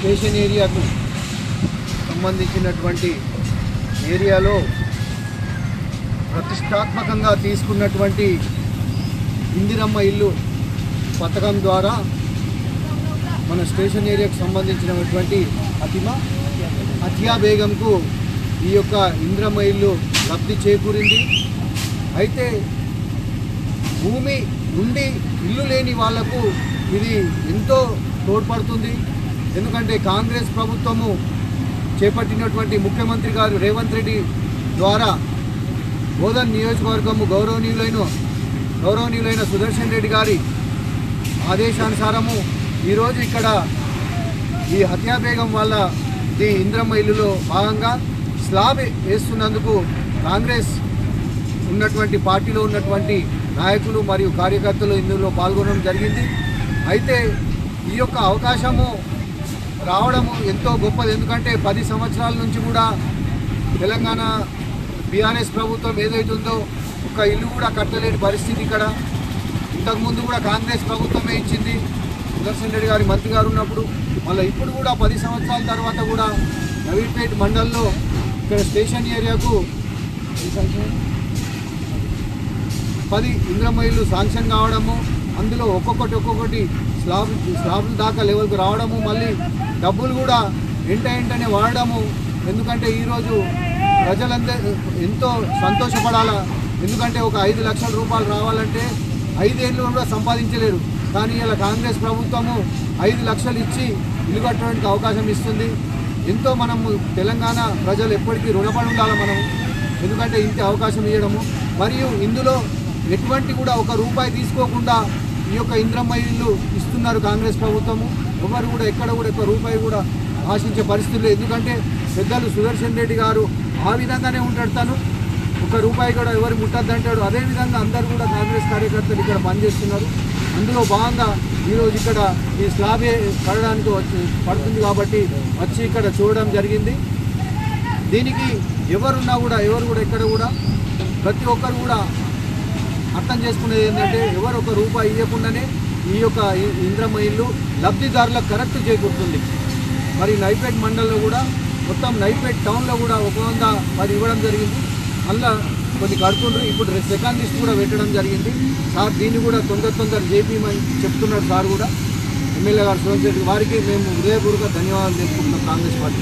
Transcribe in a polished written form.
Station ఏరియాకు సంబంధించినటువంటి ఏరియాలో ప్రతిష్టాత్మకంగా తీసుకున్నటువంటి ఇందిరమ్మ ఇల్లు పథకం ద్వారా మన స్టేషన్ ఏరియాకు సంబంధించినటువంటి అతియా బేగంకు ఈ యొక్క ఇందిరమ్మ ఇల్లు లబ్ధి చేకూరింది. అయితే భూమి ఉండి ఇల్లు లేని వాళ్లకు ఇది ఎంతో తోడ్పడుతుంది. ఎందుకంటే కాంగ్రెస్ ప్రభుత్వము చేపట్టినటువంటి ముఖ్యమంత్రి గారు రేవంత్ రెడ్డి ద్వారా బోధన్ నియోజకవర్గము గౌరవనీయులైన సుదర్శన్ రెడ్డి గారి ఆదేశానుసారము ఈరోజు ఇక్కడ ఈ హత్యా బేగం వాళ్ళ ఈ ఇందిరమ్మ ఇల్లులో భాగంగా స్లాబ్ వేస్తున్నందుకు కాంగ్రెస్ ఉన్నటువంటి పార్టీలో ఉన్నటువంటి నాయకులు మరియు కార్యకర్తలు ఇందులో పాల్గొనడం జరిగింది. అయితే ఈ యొక్క అవకాశము రావడము ఎంతో గొప్పది. ఎందుకంటే 10 సంవత్సరాల నుంచి కూడా తెలంగాణ బీఆర్ఎస్ ప్రభుత్వం ఏదైతుందో ఒక ఇల్లు కూడా కట్టలేని పరిస్థితి. ఇక్కడ ఇంతకుముందు కూడా కాంగ్రెస్ ప్రభుత్వమే ఇచ్చింది సుదర్శన్ రెడ్డి గారి మంత్రి గారు ఉన్నప్పుడు. మళ్ళీ ఇప్పుడు కూడా 10 సంవత్సరాల తర్వాత కూడా నవీపేట్ మండల్లో ఇక్కడ స్టేషన్ ఏరియాకు 10 ఇందిరమ్మ ఇల్లు శాంక్షన్ కావడము, అందులో ఒక్కొక్కటి స్లాబ్ దాకా లెవెల్కు రావడము, మళ్ళీ డబ్బులు కూడా వెంటనే వాడడము. ఎందుకంటే ఈరోజు ప్రజలందరూ ఎంతో సంతోషపడాలా. ఎందుకంటే ఒక 5 లక్షల రూపాయలు రావాలంటే 5 ఏళ్ళు కూడా సంపాదించలేరు. కానీ ఇలా కాంగ్రెస్ ప్రభుత్వము 5 లక్షలు ఇచ్చి ఇల్లు కట్టడానికి అవకాశం ఇస్తుంది. ఎంతో మనము తెలంగాణ ప్రజలు ఎప్పటికీ రుణపడి ఉండాలి మనము. ఎందుకంటే ఇంత అవకాశం ఇవ్వడము, మరియు ఇందులో ఎటువంటి కూడా 1 రూపాయి తీసుకోకుండా ఈ యొక్క ఇందిరమ్మ ఇల్లు ఇస్తున్నారు కాంగ్రెస్ ప్రభుత్వము. ఎవరు కూడా ఎక్కడ కూడా 1 రూపాయి కూడా ఆశించే పరిస్థితులు. ఎందుకంటే పెద్దలు సుదర్శన్ రెడ్డి గారు ఆ విధంగానే ఉంటాడు. తను 1 రూపాయి కూడా ఎవరు ముట్టద్దు అంటాడు. అదేవిధంగా అందరూ కూడా కాంగ్రెస్ కార్యకర్తలు ఇక్కడ పనిచేస్తున్నారు. అందులో భాగంగా ఈరోజు ఇక్కడ ఈ స్లాబ్ పడడానికి పడుతుంది కాబట్టి వచ్చి ఇక్కడ చూడడం జరిగింది. దీనికి ఎవరు కూడా ఎక్కడ కూడా ప్రతి ఒక్కరు కూడా అర్థం చేసుకునేది ఏంటంటే ఎవరు 1 రూపాయి ఇవ్వకుండానే ఈ యొక్క ఇందిరమ్మ ఇల్లు లబ్ధిదారులకు కరెక్ట్ చేకూరుతుంది. మరి నైపేట్ మండలంలో కూడా మొత్తం నైపేట్ టౌన్లో కూడా 110 ఇవ్వడం జరిగింది. అలా కొన్ని కడుతుండ్రు. ఇప్పుడు సెకండ్ లిస్ట్ కూడా పెట్టడం జరిగింది. సార్ దీన్ని కూడా తొందర చేపిమని చెప్తున్నాడు సార్ కూడా. ఎమ్మెల్యే గారు సుదర్శన్ రెడ్డి వారికి మేము హృదయపూర్వక ధన్యవాదాలు తెలుపుకుంటున్నాం కాంగ్రెస్ పార్టీ.